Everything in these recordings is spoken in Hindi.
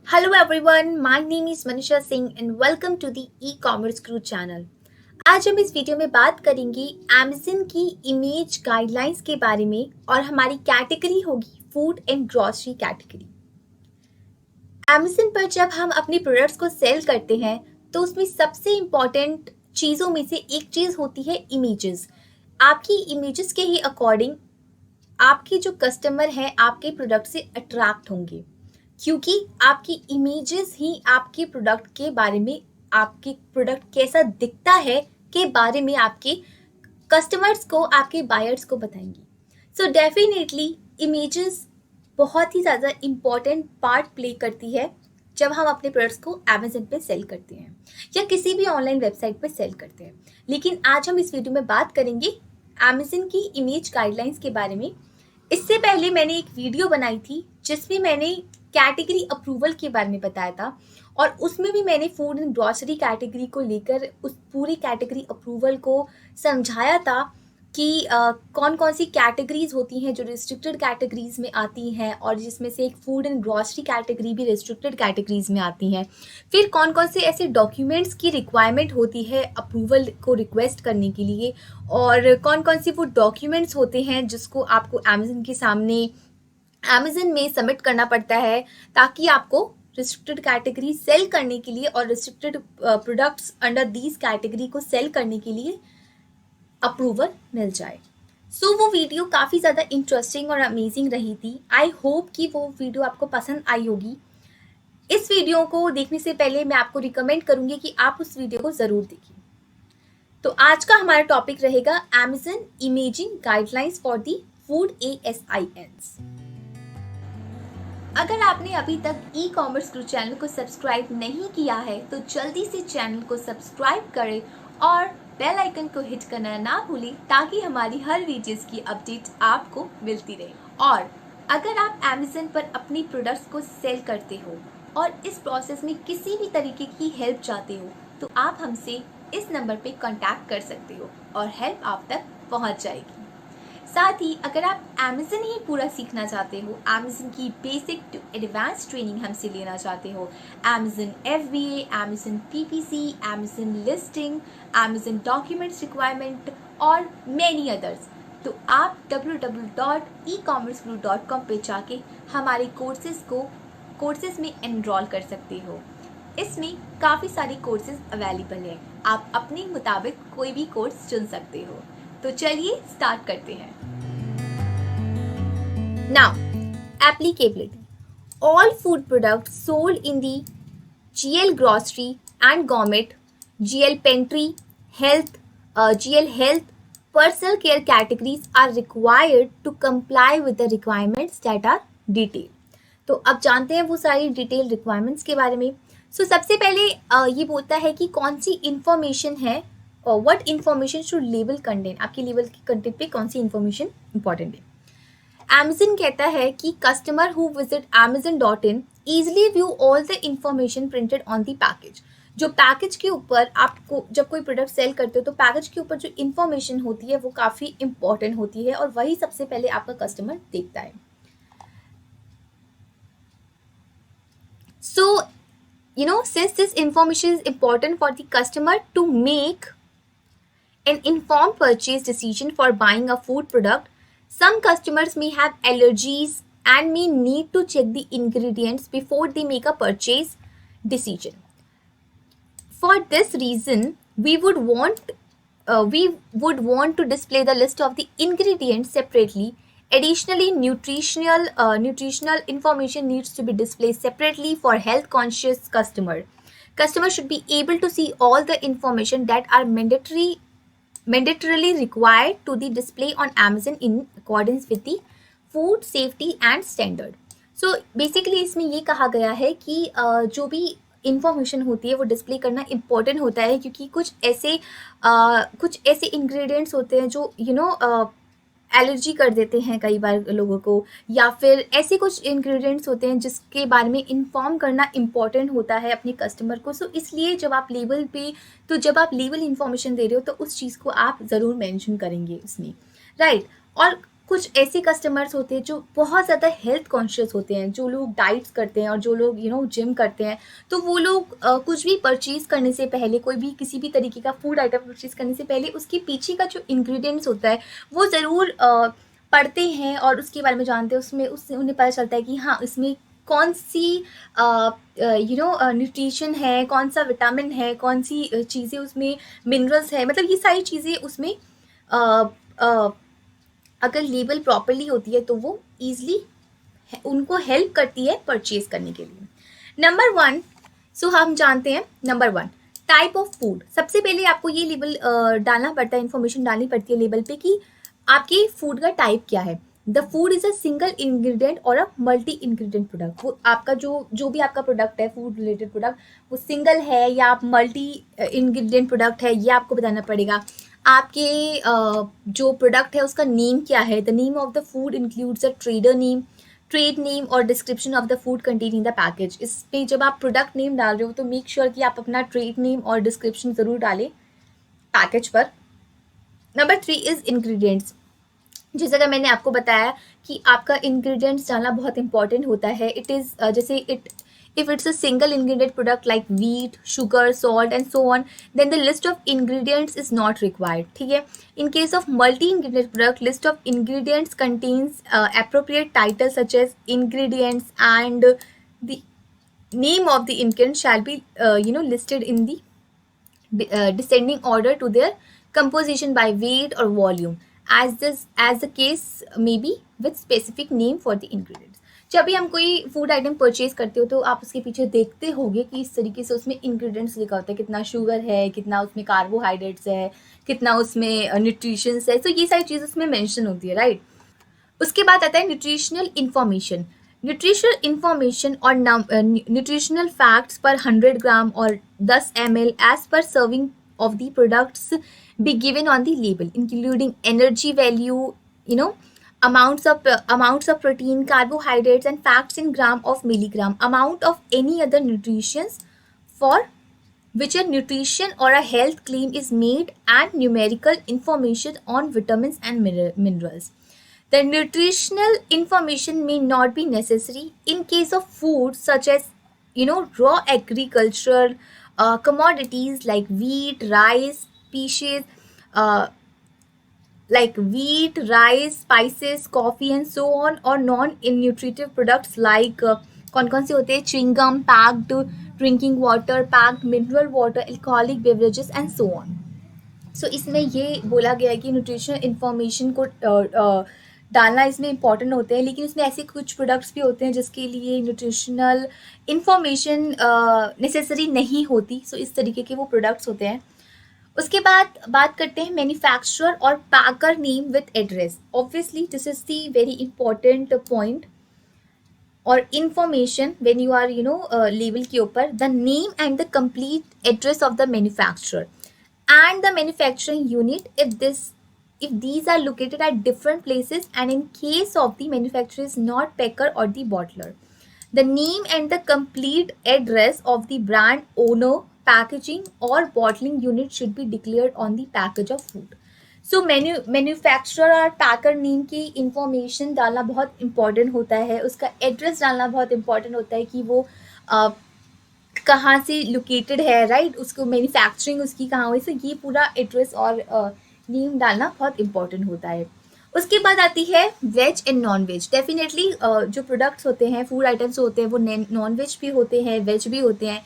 Hello everyone, my name is Manisha Singh and welcome to the e-commerce crew channel. आज हम इस वीडियो में बात करेंगे Amazon की इमेज गाइडलाइंस के बारे में और हमारी कैटेगरी होगी food and grocery category. Amazon पर जब हम अपने प्रोडक्ट्स को सेल करते हैं तो उसमें सबसे इम्पॉर्टेंट चीज़ों में से एक चीज़ होती है इमेजेस। आपकी इमेजेस के ही अकॉर्डिंग आपके जो कस्टमर हैं आपके प्रोडक्ट से अट्रैक्ट होंगे, क्योंकि आपकी इमेजेस ही आपके प्रोडक्ट के बारे में, आपके प्रोडक्ट कैसा दिखता है के बारे में आपके कस्टमर्स को, आपके बायर्स को बताएंगी। सो डेफिनेटली इमेजेस बहुत ही ज़्यादा इम्पॉर्टेंट पार्ट प्ले करती है जब हम अपने प्रोडक्ट्स को अमेजन पे सेल करते हैं या किसी भी ऑनलाइन वेबसाइट पे सेल करते हैं। लेकिन आज हम इस वीडियो में बात करेंगे अमेजन की इमेज गाइडलाइंस के बारे में। इससे पहले मैंने एक वीडियो बनाई थी जिसमें मैंने कैटेगरी अप्रूवल के बारे में बताया था और उसमें भी मैंने फूड एंड ग्रॉसरी कैटेगरी को लेकर उस पूरी कैटेगरी अप्रूवल को समझाया था कि कौन कौन सी कैटेगरीज होती हैं जो रिस्ट्रिक्टेड कैटेगरीज में आती हैं और जिसमें से एक फूड एंड ग्रॉसरी कैटेगरी भी रिस्ट्रिक्टेड कैटेगरीज में आती हैं। फिर कौन कौन से ऐसे डॉक्यूमेंट्स की रिक्वायरमेंट होती है अप्रूवल को रिक्वेस्ट करने के लिए और कौन कौन सी वो डॉक्यूमेंट्स होते हैं जिसको आपको अमेजन के सामने अमेजन में सबमिट करना पड़ता है ताकि आपको रिस्ट्रिक्टेड कैटेगरी सेल करने के लिए और restricted products under these category को सेल करने के लिए अप्रूवल मिल जाए। सो वो वीडियो काफ़ी ज़्यादा इंटरेस्टिंग और अमेजिंग रही थी। आई होप कि वो वीडियो आपको पसंद आई होगी। इस वीडियो को देखने से पहले मैं आपको रिकमेंड करूंगी कि आप उस वीडियो को ज़रूर देखिए। तो आज का हमारा टॉपिक रहेगा Amazon imaging guidelines for the food ASINs। अगर आपने अभी तक ई कॉमर्स ग्रुप चैनल को सब्सक्राइब नहीं किया है तो जल्दी से चैनल को सब्सक्राइब करें और बेल आइकन को हिट करना ना भूलें ताकि हमारी हर वीडियोस की अपडेट आपको मिलती रहे। और अगर आप अमेजन पर अपनी प्रोडक्ट्स को सेल करते हो और इस प्रोसेस में किसी भी तरीके की हेल्प चाहते हो तो आप हमसे इस नंबर पे कांटेक्ट कर सकते हो और हेल्प आप तक पहुंच जाएगी। साथ ही अगर आप अमेजन ही पूरा सीखना चाहते हो, अमेजन की बेसिक टू एडवांस ट्रेनिंग हमसे लेना चाहते हो, Amazon FBA, Amazon PPC, Amazon listing, Amazon documents requirement और मैनी अदर्स, तो आप www.ecommerceguru.com पे जाके हमारे कोर्सेज में एनरोल कर सकते हो। इसमें काफ़ी सारे कोर्सेज अवेलेबल हैं, आप अपने मुताबिक कोई भी कोर्स चुन सकते हो। तो चलिए स्टार्ट करते हैं। Now, applicability. All food products sold in the GL Grocery and Gourmet, GL Pantry, GL Health, Personal Care categories are required to comply with the requirements that are detailed. तो अब जानते हैं वो सारी डिटेल रिक्वायरमेंट्स के बारे में। सबसे पहले ये बोलता है कि कौन सी इंफॉर्मेशन है और what information should label contain, आपकी लेबल की कंटेंट पे कौन सी इंफॉर्मेशन इंपॉर्टेंट है। Amazon कहता है कि customer who visit amazon.in easily view all the information printed on the package। जो पैकेज के ऊपर आपको जब कोई प्रोडक्ट सेल करते हो तो पैकेज के ऊपर जो इंफॉर्मेशन होती है वो काफ़ी इंपॉर्टेंट होती है और वही सबसे पहले आपका कस्टमर देखता है। So, since this information is important for the customer to make an informed purchase decision for buying a food product, some customers may have allergies and may need to check the ingredients before they make a purchase decision. For this reason, we would want to display the list of the ingredients separately. Additionally, nutritional information needs to be displayed separately for health conscious customer. Customer should be able to see all the information that are mandatorily required to the display on Amazon in accordance with the food safety and standard. So basically इसमें ये कहा गया है कि जो भी इंफॉर्मेशन होती है वो डिस्प्ले करना इम्पोर्टेंट होता है, क्योंकि कुछ ऐसे इंग्रेडिएंट्स होते हैं जो एलर्जी कर देते हैं कई बार लोगों को, या फिर ऐसे कुछ इंग्रेडिएंट्स होते हैं जिसके बारे में इन्फॉर्म करना इम्पॉर्टेंट होता है अपने कस्टमर को। सो इसलिए जब आप लेबल इंफॉर्मेशन दे रहे हो तो उस चीज़ को आप ज़रूर मेंशन करेंगे उसमें, राइट। और कुछ ऐसे कस्टमर्स होते हैं जो बहुत ज़्यादा हेल्थ कॉन्शियस होते हैं, जो लोग डाइट्स करते हैं और जो लोग जिम करते हैं, तो वो लोग कुछ भी परचेज़ करने से पहले, कोई भी किसी भी तरीके का फूड आइटम परचेज़ करने से पहले उसके पीछे का जो इंग्रेडिएंट्स होता है वो ज़रूर पढ़ते हैं और उसके बारे में जानते हैं। उससे उन्हें पता चलता है कि हाँ, इसमें कौन सी न्यूट्रिशन है, कौन सा विटामिन है, कौन सी चीज़ें उसमें मिनरल्स है, मतलब ये सारी चीज़ें उसमें अ, अ, अगर लेबल प्रॉपरली होती है तो वो ईजिली उनको हेल्प करती है परचेज करने के लिए। नंबर वन, सो हम जानते हैं number one, type of food. सबसे पहले आपको ये लेबल डालना पड़ता है, इंफॉर्मेशन डालनी पड़ती है लेबल पे कि आपके फूड का टाइप क्या है। The food is a single ingredient और अ मल्टी इंग्रेडिएंट प्रोडक्ट। वो आपका जो भी आपका प्रोडक्ट है, फूड रिलेटेड प्रोडक्ट, वो सिंगल है या आप मल्टी इंग्रेडिएंट प्रोडक्ट है, ये आपको बताना पड़ेगा। आपके जो प्रोडक्ट है उसका नेम क्या है। The name of the food includes a trader name, trade name और description of the food content in the package. इस पे जब आप प्रोडक्ट नेम डाल रहे हो तो मेक श्योर कि आप अपना ट्रेड नेम और डिस्क्रिप्शन ज़रूर डालें पैकेज पर। Number three is ingredients. जैसे अगर मैंने आपको बताया कि आपका इंग्रेडिएंट्स डालना बहुत इंपॉर्टेंट होता है। इट इज़ जैसे if it's a single ingredient product like wheat, sugar, salt and so on, then the list of ingredients is not required. ठीक है। In case of multi ingredient product, list of ingredients contains appropriate titles such as ingredients, and the name of the ingredient shall be listed in the descending order to their composition by weight or volume, as the case may be, with specific name for the ingredients. जब भी हम कोई फूड आइटम परचेज करते हो तो आप उसके पीछे देखते होगे कि इस तरीके से उसमें इंग्रेडिएंट्स लिखा होता है, कितना शुगर है, कितना उसमें कार्बोहाइड्रेट्स है, कितना उसमें न्यूट्रिशंस है। तो ये सारी चीज़ उसमें मेंशन होती है, राइट। उसके बाद आता है न्यूट्रिशनल इंफॉर्मेशन। न्यूट्रिशनल इंफॉर्मेशन और न्यूट्रिशनल फैक्ट्स पर 100 ग्राम और 10 ml as per serving of the products be given on the label, including energy value, amounts of protein, carbohydrates and fats in gram of milligram, amount of any other nutritions for which a nutrition or a health claim is made, and numerical information on vitamins and minerals. The nutritional information may not be necessary in case of food such as raw agricultural commodities like wheat, rice, species, uh, like wheat, rice, spices, coffee and so on, or non-nutritive products like कौन से होते हैं, chewing gum, packed drinking water, packed mineral water, alcoholic beverages and so on. सो इसमें ये बोला गया है कि न्यूट्रिशनल इन्फॉर्मेशन को डालना इसमें इम्पॉर्टेंट होते हैं, लेकिन इसमें ऐसे कुछ प्रोडक्ट्स भी होते हैं जिसके लिए न्यूट्रिशनल इन्फॉर्मेशन नेसेसरी नहीं होती। सो इस तरीके के वो प्रोडक्ट्स होते हैं। उसके बाद बात करते हैं मैन्युफैक्चरर और packer name with address. Obviously this is the very important point और information when you are label के ऊपर, the name and the complete address of the manufacturer and the manufacturing unit if these are located at different places, and in case of the manufacturer is not packer or the bottler, the name and the complete address of the brand owner, packaging or bottling unit should be declared on the package of food. So manufacturer और पैकर नेम की इंफॉर्मेशन डालना बहुत इंपॉर्टेंट होता है, उसका एड्रेस डालना बहुत इंपॉर्टेंट होता है कि वो कहाँ से लोकेटेड है, राइट, उसको मैन्युफैक्चरिंग उसकी कहाँ हुई। सो ये पूरा एड्रेस और नेम डालना बहुत इंपॉर्टेंट होता है। उसके बाद आती है veg and non veg. Definitely जो प्रोडक्ट्स होते हैं, फूड आइटम्स होते हैं, वो नॉन वेज भी होते हैं, वेज भी होते हैं।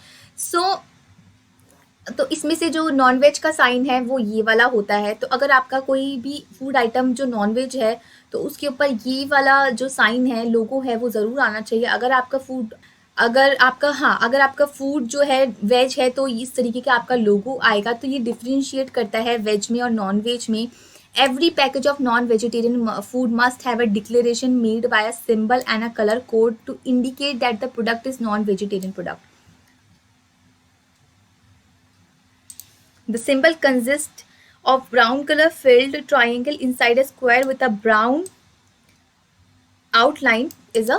तो इसमें से जो नॉन वेज का साइन है वो ये वाला होता है। तो अगर आपका कोई भी फूड आइटम जो नॉन वेज है तो उसके ऊपर ये वाला जो साइन है, लोगो है, वो ज़रूर आना चाहिए। अगर आपका फूड जो है वेज है तो इस तरीके का आपका लोगो आएगा। तो ये डिफ्रेंशिएट करता है वेज में और नॉन वेज में। Every package of non vegetarian food must have a declaration made by a symbol and a colour code to indicate that the product is non vegetarian product. The symbol consists of brown color filled triangle inside a square with a brown outline is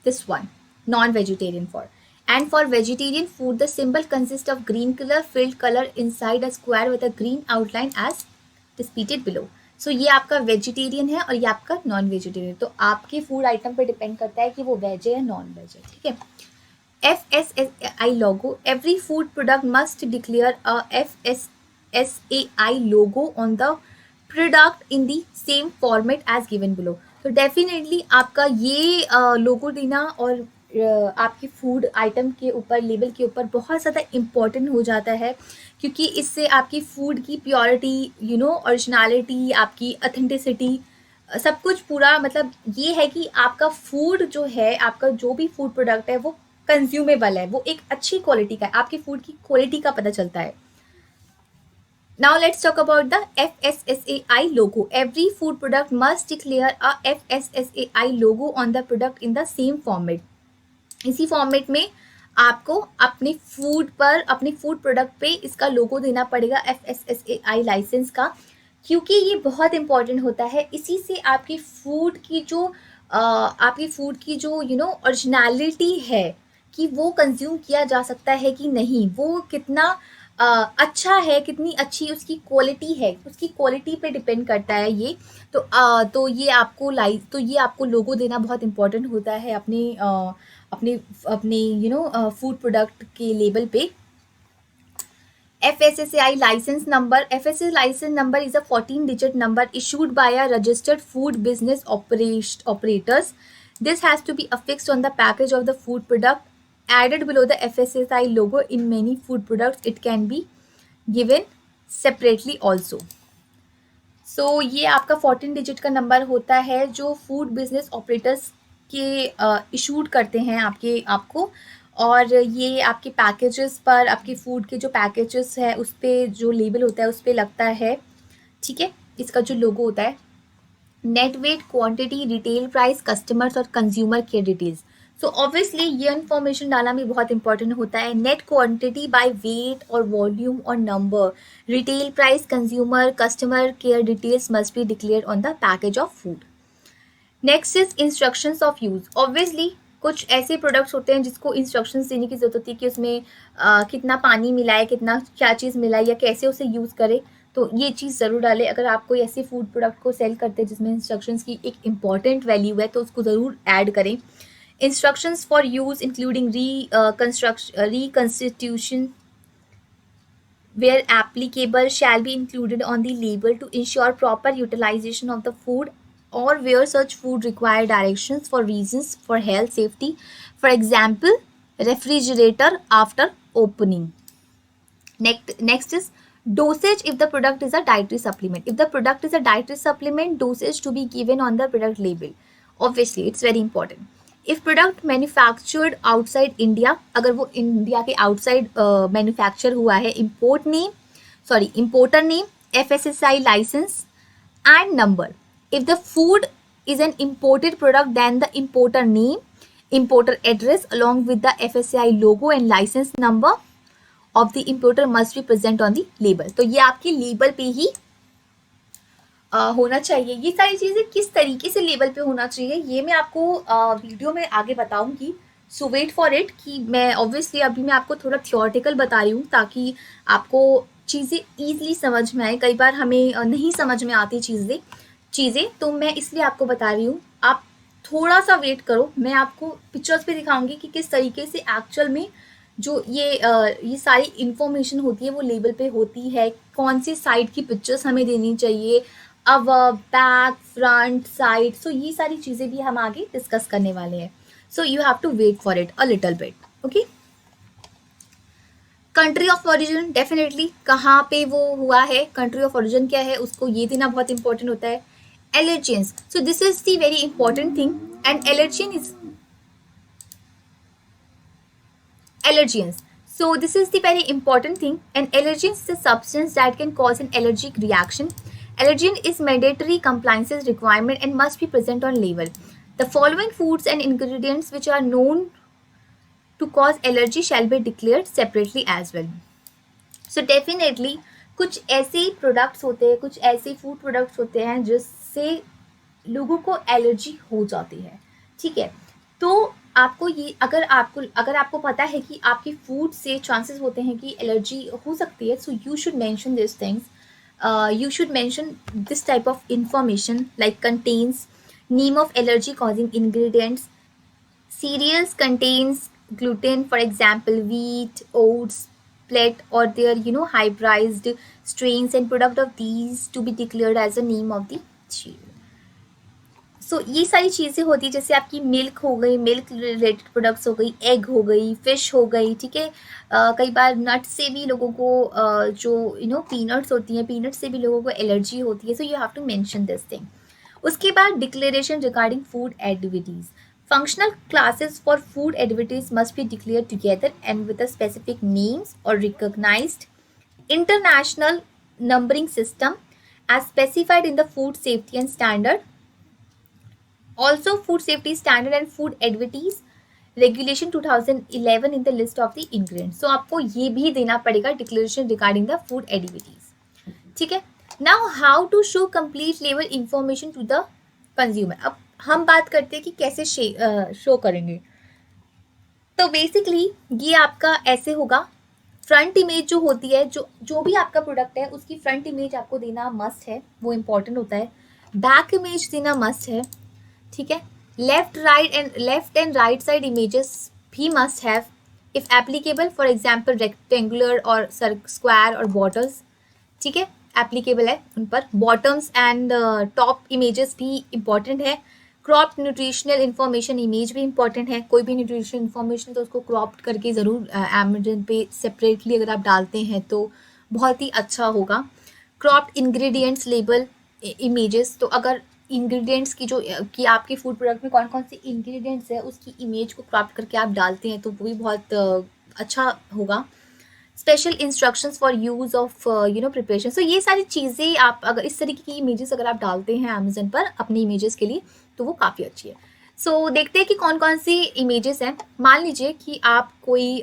this one, non-vegetarian for. And for vegetarian food, the symbol consists of green color filled color inside a square with a green outline as depicted below. सो ये आपका वेजिटेरियन है और ये आपका नॉन वेजिटेरियन, तो आपके फूड आइटम पे डिपेंड करता है कि वो वेज है या नॉन वेज है, ठीक है। FSSAI logo. Every food product must declare a FSSAI logo on the product in the same format as given below. तो डेफिनेटली आपका ये लोगो देना और आपकी फूड आइटम के ऊपर, लेबल के ऊपर बहुत ज़्यादा इम्पोर्टेंट हो जाता है, क्योंकि इससे आपकी फूड की प्योरिटी, ओरिजिनलिटी, आपकी ऑथेंटिसिटी, सब कुछ पूरा, मतलब ये है कि आपका फूड जो है, आपका जो भी फूड प्रोडक्ट है वो कंज्यूमेबल है, वो एक अच्छी क्वालिटी का है, आपकी फूड की क्वालिटी का पता चलता है। Now let's talk about the FSSAI logo. Every food product must declare a FSSAI logo on the product in the same format. इसी फॉर्मेट में आपको अपने फूड पर, अपने फूड प्रोडक्ट पे इसका लोगो देना पड़ेगा, FSSAI लाइसेंस का, क्योंकि ये बहुत इंपॉर्टेंट होता है। इसी से आपकी फूड की जो ओरिजिनलिटी है कि वो कंज्यूम किया जा सकता है कि नहीं, वो कितना अच्छा है, कितनी अच्छी उसकी क्वालिटी है, उसकी क्वालिटी पे डिपेंड करता है ये। तो ये आपको लोगो देना बहुत इम्पोर्टेंट होता है अपने फूड प्रोडक्ट के लेबल पे। FSSAI license number. FSSAI license number is a 14-digit number issued by a registered food business operators. This has to be affixed on the package of the food product, added below the FSSAI logo. In many food products, it can be given separately also. So ये आपका 14 डिजिट का नंबर होता है जो फूड बिजनेस ऑपरेटर्स के इशूड करते हैं आपको, और ये आपके पैकेजेस पर, आपके फूड के जो पैकेजेस है उस पर जो लेबल होता है उस पर लगता है, ठीक है। इसका जो लोगो होता है, net weight, quantity, retail price, customers और consumer care details. So obviously ये इन्फॉर्मेशन डालना भी बहुत इंपॉर्टेंट होता है। नेट क्वांटिटी बाय वेट और वॉल्यूम और number, retail price, consumer, customer care details must be declare on the package of food. Next is instructions of use. Obviously कुछ ऐसे प्रोडक्ट्स होते हैं जिसको इंस्ट्रक्शंस देने की जरूरत होती है कि उसमें कितना पानी मिलाए, कितना क्या चीज़ मिलाए, या कैसे उसे यूज़ करे, तो ये चीज़ ज़रूर डालें। अगर आप कोई ऐसे फूड प्रोडक्ट को सेल करते हैं जिसमें इंस्ट्रक्शंस की एक इम्पॉर्टेंट वैल्यू है तो उसको ज़रूर ऐड करें। Instructions for use including reconstitution where applicable shall be included on the label to ensure proper utilization of the food, or where such food require directions for reasons for health safety, for example refrigerator after opening. Next is dosage. If the product is a dietary supplement, if the product is a dietary supplement, dosage to be given on the product label. Obviously it's very important. If product manufactured outside India, अगर वो इंडिया के आउटसाइड मैन्युफैक्चर हुआ है, importer name, FSSAI license and number. If the food is an imported product, then the importer name, importer address along with the FSSAI logo and license number of the importer must be present on the label. तो ये आपके लेबल पे ही होना चाहिए। ये सारी चीज़ें किस तरीके से लेबल पे होना चाहिए ये मैं आपको वीडियो में आगे बताऊंगी। सो वेट फॉर इट, कि मैं ऑब्वियसली अभी मैं आपको थोड़ा थियोरेटिकल बता रही हूँ ताकि आपको चीज़ें ईजिली समझ में आए। कई बार हमें नहीं समझ में आती चीज़ें, तो मैं इसलिए आपको बता रही हूँ। आप थोड़ा सा वेट करो, मैं आपको पिक्चर्स पे दिखाऊंगी कि किस तरीके से एक्चुअल में जो ये सारी इंफॉर्मेशन होती है वो लेबल पे होती है, कौन सी साइड की पिक्चर्स हमें देनी चाहिए, अब बैक, फ्रंट, साइड। सो ये सारी चीज़ें भी हम आगे डिस्कस करने वाले हैं। So you have to wait for it a little bit, okay. Country of origin, definitely कहाँ पे वो हुआ है, कंट्री ऑफ ओरिजिन क्या है, उसको ये देना बहुत इंपॉर्टेंट होता है। Allergens, so this is the very important thing. And allergen is allergens. So this is the very important thing. An allergen is a substance that can cause an allergic reaction. Allergen is mandatory compliance requirement and must be present on label. The following foods and ingredients which are known to cause allergy shall be declared separately as well. So definitely कुछ ऐसे प्रोडक्ट्स होते हैं, कुछ ऐसे फूड प्रोडक्ट्स होते हैं जिससे लोगों को एलर्जी हो जाती है, ठीक है। तो आपको ये अगर आपको पता है कि आपकी फूड से चांसेस होते हैं कि एलर्जी हो सकती है, so you should mention this things you should mention this type of information like contains name of allergy causing ingredients. Cereals contains gluten, for example, wheat, oats, millet, or their hybridized strains and product of these to be declared as the name of the cereal. सो ये सारी चीज़ें होती है, जैसे आपकी मिल्क हो गई, मिल्क रिलेटेड प्रोडक्ट्स हो गई, एग हो गई, फिश हो गई, ठीक है। कई बार नट से भी लोगों को जो पीनट्स होती हैं, पीनट से भी लोगों को एलर्जी होती है, so you have to mention this thing. उसके बाद declaration regarding food additives. Functional classes for food additives must be declare together and with specific names और recognised international numbering system as specified in the food safety and standard, also food safety standard and food additives regulation 2011 in the list of the ingredients. So आपको ये भी देना पड़ेगा declaration regarding the food additives, ठीक है। Now how to show complete लेवल इंफॉर्मेशन टू द कंज्यूमर। अब हम बात करते हैं कि कैसे शो करेंगे। तो बेसिकली ये आपका ऐसे होगा, फ्रंट इमेज जो होती है, जो भी आपका प्रोडक्ट है उसकी फ्रंट इमेज आपको देना मस्ट है, वो इम्पॉर्टेंट होता है। बैक इमेज देना मस्ट है, ठीक है। Left and right side images भी must have if applicable, for example rectangular और स्क्वायर और बॉटल्स, ठीक है, एप्लीकेबल है उन पर। बॉटम्स एंड टॉप इमेजेस भी इम्पॉर्टेंट है। क्रॉप्ड न्यूट्रिशनल इन्फॉर्मेशन इमेज भी इंपॉर्टेंट है। कोई भी न्यूट्रिशन इन्फॉर्मेशन तो उसको क्रॉप्ड करके ज़रूर अमेजन पे सेपरेटली अगर आप डालते हैं तो बहुत ही अच्छा होगा। क्रॉप्ड इंग्रेडिएंट्स लेबल इमेजेस, तो अगर इंग्रेडिएंट्स की कि आपके फूड प्रोडक्ट में कौन कौन से इंग्रेडिएंट्स है उसकी इमेज को क्रॉप करके आप डालते हैं तो वो भी बहुत अच्छा होगा। Special instructions for use of preparation. So ये सारी चीज़ें आप अगर इस तरीके की इमेजेस अगर आप डालते हैं अमेजन पर अपनी इमेजेस के लिए तो वो काफ़ी अच्छी है। सो देखते हैं कि कौन कौन सी इमेजेस हैं। मान लीजिए कि आप कोई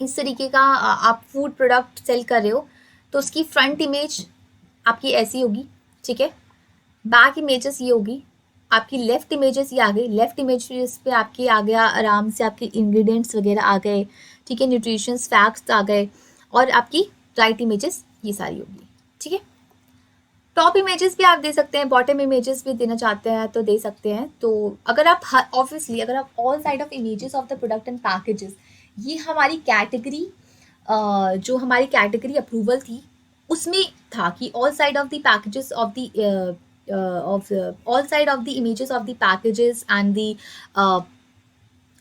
इस तरीके का आप फूड प्रोडक्ट सेल कर रहे हो तो उसकी फ्रंट इमेज आपकी ऐसी होगी, ठीक है। बैक इमेजेस ये होगी, आपकी लेफ्ट इमेजेस ये आ गई। लेफ्ट इमेजेस पे आपके आ गया आराम से आपके इंग्रेडिएंट्स वगैरह आ गए, ठीक है, न्यूट्रिशंस फैक्ट्स आ गए। और आपकी राइट इमेजेस ये सारी होगी, ठीक है। टॉप इमेजेस भी आप दे सकते हैं, बॉटम इमेजेस भी देना चाहते हैं तो दे सकते हैं। तो अगर आप ऑब्वियसली अगर आप all side of images of the product and packages, ये हमारी कैटेगरी जो हमारी कैटेगरी अप्रूवल थी उसमें था कि all side of the packages of the all side of the images of the packages and the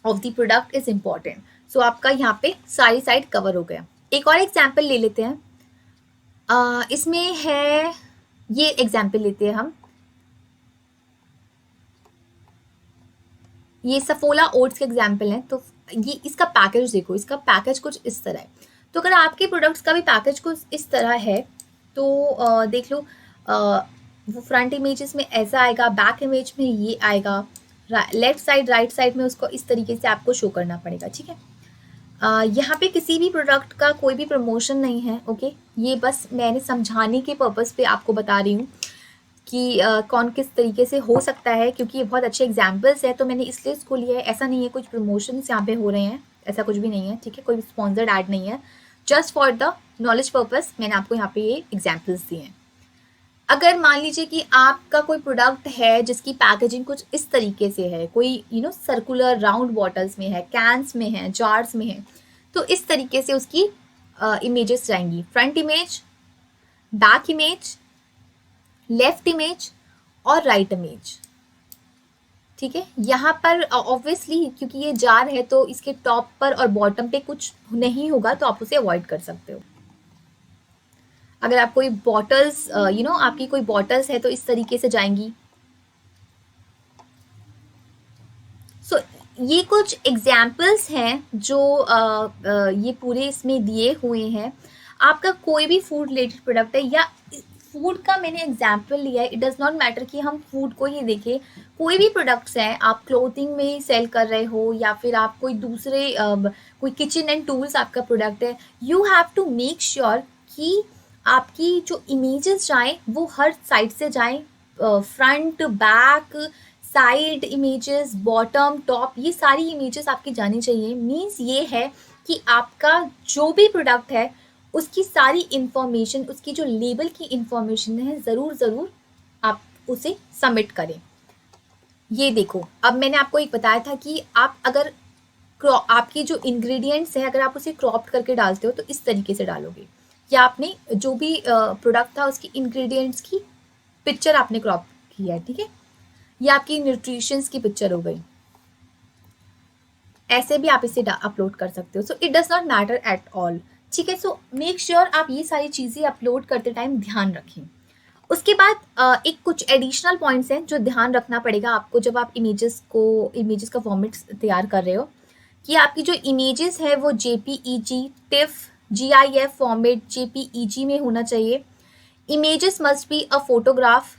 of the product is important. So आपका यहाँ पे सारी साइड कवर हो गया। एक और एग्जाम्पल ले लेते हैं। इसमें है, ये एग्जाम्पल लेते हैं हम, ये सफोला ओट्स के एग्जाम्पल हैं। तो ये इसका पैकेज देखो, इसका पैकेज कुछ इस तरह है। तो अगर आपके प्रोडक्ट्स का भी पैकेज कुछ इस तरह है तो देख लो, वो फ्रंट इमेजेस में ऐसा आएगा, बैक इमेज में ये आएगा, लेफ्ट साइड राइट साइड में उसको इस तरीके से आपको शो करना पड़ेगा, ठीक है। यहाँ पे किसी भी प्रोडक्ट का कोई भी प्रमोशन नहीं है, ओके। ये बस मैंने समझाने के पर्पज़ पे आपको बता रही हूँ कि कौन किस तरीके से हो सकता है, क्योंकि ये बहुत अच्छे एग्जाम्पल्स है तो मैंने इसलिए इसको लिया है। ऐसा नहीं है कुछ प्रमोशंस यहाँ पे हो रहे हैं, ऐसा कुछ भी नहीं है, ठीक है। कोई स्पॉन्सर्ड ऐड नहीं है, just for the knowledge purpose मैंने आपको यहाँ पे ये एग्जाम्पल्स दिए हैं। अगर मान लीजिए कि आपका कोई प्रोडक्ट है जिसकी पैकेजिंग कुछ इस तरीके से है, कोई सर्कुलर राउंड बॉटल्स में है, कैंस में है, जार्स में है, तो इस तरीके से उसकी इमेजेस जाएंगी। Front image, back image, left image और राइट इमेज, ठीक है। यहाँ पर ऑब्वियसली क्योंकि ये जार है तो इसके टॉप पर और बॉटम पे कुछ नहीं होगा तो आप उसे अवॉइड कर सकते हो। अगर आप कोई बॉटल्स आपकी कोई बॉटल्स है तो इस तरीके से जाएंगी। सो ये कुछ एग्जाम्पल्स हैं जो ये पूरे इसमें दिए हुए हैं। आपका कोई भी फूड रिलेटेड प्रोडक्ट है या फूड का मैंने एग्जाम्पल लिया है, इट डज़ नॉट मैटर कि हम फूड को ही देखें। कोई भी प्रोडक्ट्स हैं, आप क्लोथिंग में सेल कर रहे हो या फिर आप कोई दूसरे कोई किचन एंड टूल्स आपका प्रोडक्ट है, you have to make sure कि आपकी जो इमेजेस जाएं वो हर साइड से जाएं, front, back, side images, bottom, top, ये सारी इमेजेस आपकी जानी चाहिए। मीन्स ये है कि आपका जो भी प्रोडक्ट है उसकी सारी इंफॉर्मेशन, उसकी जो लेबल की इंफॉर्मेशन है, ज़रूर आप उसे सबमिट करें। ये देखो, अब मैंने आपको एक बताया था कि आप अगर आपकी जो इंग्रेडिएंट्स है अगर आप उसे क्रॉप करके डालते हो तो इस तरीके से डालोगे, या आपने जो भी प्रोडक्ट था उसकी इंग्रेडिएंट्स की पिक्चर आपने क्रॉप किया है, ठीक है, ये आपकी न्यूट्रिशंस की पिक्चर हो गई, ऐसे भी आप इसे अपलोड कर सकते हो। So it does not matter at all, ठीक है। सो मेक श्योर आप ये सारी चीज़ें अपलोड करते टाइम ध्यान रखें। उसके बाद एक कुछ एडिशनल पॉइंट्स हैं जो ध्यान रखना पड़ेगा आपको जब आप इमेजेस का फॉर्मेट तैयार कर रहे हो, कि आपकी जो इमेजेस है वो JPEG, TIFF, GIF format JPEG में होना चाहिए। Images must be a photograph,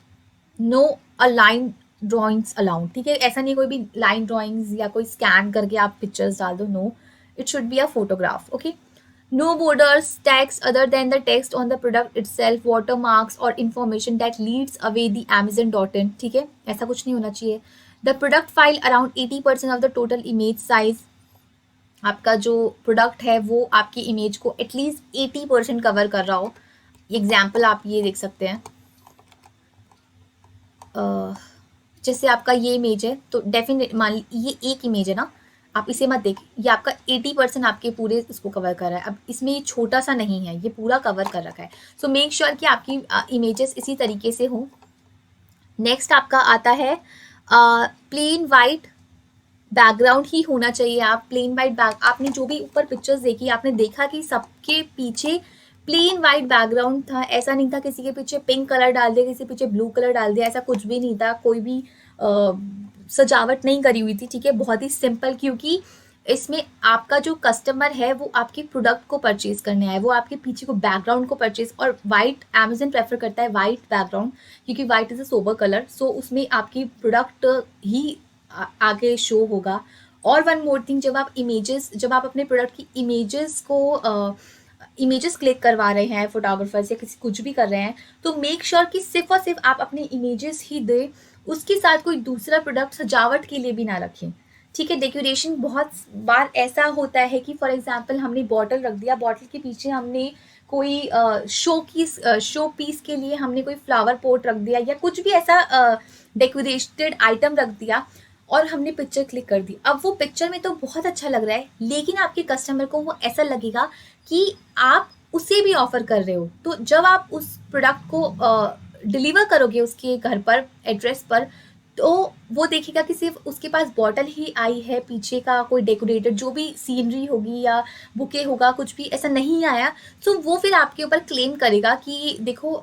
no a line drawings allowed, ठीक है। ऐसा नहीं कोई भी लाइन ड्राइंग्स या कोई स्कैन करके आप पिक्चर्स डाल दो, no, it should be a photograph, okay. No borders, text other than the text on the product itself, watermarks or information that leads away the Amazon.in, ठीक है, ऐसा कुछ नहीं होना चाहिए। The product file around 80% of the total image size, आपका जो प्रोडक्ट है वो आपकी इमेज को एटलीस्ट 80% कवर कर रहा हो। एग्जाम्पल आप ये देख सकते हैं, जैसे आपका ये इमेज है तो डेफिनेट मान ये एक इमेज है ना, आप इसे मत देखिए, ये आपका 80% आपके पूरे इसको कवर कर रहा है। अब इसमें ये छोटा सा नहीं है, ये पूरा कवर कर रखा है। सो मेक श्योर कि आपकी इमेजेस इसी तरीके से हो। नेक्स्ट आपका आता है प्लेन वाइट बैकग्राउंड ही होना चाहिए। आप प्लेन वाइट बैक, आपने जो भी ऊपर पिक्चर्स देखी आपने देखा कि सबके पीछे प्लेन वाइट बैकग्राउंड था, ऐसा नहीं था किसी के पीछे पिंक कलर डाल दिया, किसी के पीछे ब्लू कलर डाल दिया, ऐसा कुछ भी नहीं था, कोई भी सजावट नहीं करी हुई थी, ठीक है, बहुत ही सिंपल, क्योंकि इसमें आपका जो कस्टमर है वो आपके प्रोडक्ट को परचेज करने आए, वो आपके पीछे को बैकग्राउंड को परचेज, और वाइट अमेजन प्रेफर करता है वाइट बैकग्राउंड, क्योंकि white is a sober colour, so उसमें आपकी प्रोडक्ट ही आगे शो होगा। और वन मोर थिंग, जब आप अपने प्रोडक्ट की इमेजेस क्लिक करवा रहे हैं फोटोग्राफर से, किसी कुछ भी कर रहे हैं, तो मेक श्योर कि सिर्फ और सिर्फ आप अपनी इमेजेस ही दे, उसके साथ कोई दूसरा प्रोडक्ट सजावट के लिए भी ना रखें, ठीक है। डेकोरेशन बहुत बार ऐसा होता है कि फॉर एग्जांपल हमने बॉटल रख दिया, बॉटल के पीछे हमने कोई शो पीस के लिए हमने कोई फ्लावर पोट रख दिया या कुछ भी ऐसा डेकोरेटेड आइटम रख दिया और हमने पिक्चर क्लिक कर दी। अब वो पिक्चर में तो बहुत अच्छा लग रहा है, लेकिन आपके कस्टमर को वो ऐसा लगेगा कि आप उसे भी ऑफर कर रहे हो। तो जब आप उस प्रोडक्ट को डिलीवर करोगे उसके घर पर, एड्रेस पर, तो वो देखेगा कि सिर्फ उसके पास बॉटल ही आई है, पीछे का कोई डेकोरेटेड जो भी सीनरी होगी या बुके होगा, कुछ भी ऐसा नहीं आया। तो वो फिर आपके ऊपर क्लेम करेगा कि देखो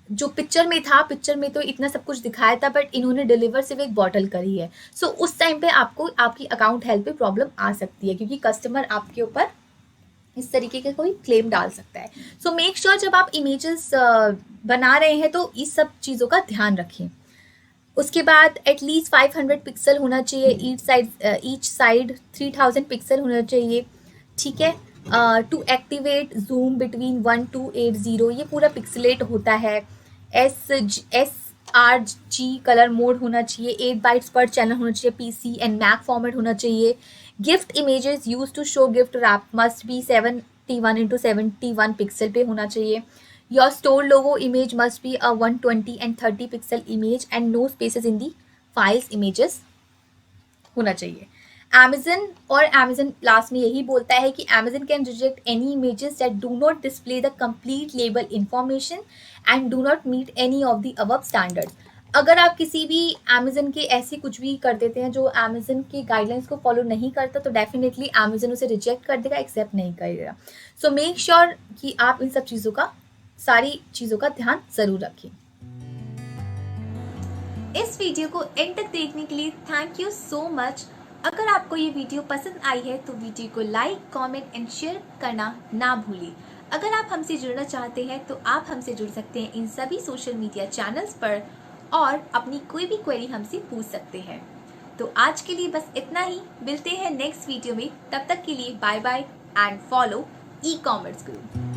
जो पिक्चर में था, पिक्चर में तो इतना सब कुछ दिखाया था, बट इन्होंने डिलीवर सिर्फ एक बॉटल करी है। सो उस टाइम पे आपको आपकी अकाउंट हेल्थ पे प्रॉब्लम आ सकती है, क्योंकि कस्टमर आपके ऊपर इस तरीके का कोई क्लेम डाल सकता है। सो मेक श्योर जब आप इमेजेस बना रहे हैं तो इस सब चीज़ों का ध्यान रखें। उसके बाद एटलीस्ट 500 पिक्सल होना चाहिए, ईच साइड 3000 पिक्सल होना चाहिए, ठीक है। To activate zoom between 1 to 80, ये पूरा पिक्सलेट होता है। SRG कलर मोड होना चाहिए, 8 बाइट्स पर चैनल होना चाहिए, PC एंड मैक फॉर्मेट होना चाहिए। Gift images use to show gift wrap must be 71x71 pixel पे होना चाहिए। Your store logo image must be a 120 and 30 pixel image and no spaces in the files images होना चाहिए। Amazon लास्ट में यही बोलता है कि Amazon can reject any images that do not display the complete label information and do not meet any of the above standards। अगर आप किसी भी Amazon के ऐसी कुछ भी कर देते हैं जो Amazon के गाइडलाइंस को फॉलो नहीं करता, तो डेफिनेटली Amazon उसे रिजेक्ट कर देगा, एक्सेप्ट नहीं करेगा। सो मेक श्योर कि आप इन सब सारी चीज़ों का ध्यान ज़रूर रखें। इस वीडियो को एंड तक देखने के लिए थैंक यू सो मच। अगर आपको ये वीडियो पसंद आई है तो वीडियो को लाइक, कमेंट एंड शेयर करना ना भूलें। अगर आप हमसे जुड़ना चाहते हैं तो आप हमसे जुड़ सकते हैं इन सभी सोशल मीडिया चैनल्स पर और अपनी कोई भी क्वेरी हमसे पूछ सकते हैं। तो आज के लिए बस इतना ही, मिलते हैं नेक्स्ट वीडियो में, तब तक के लिए bye bye and follow e commerce group.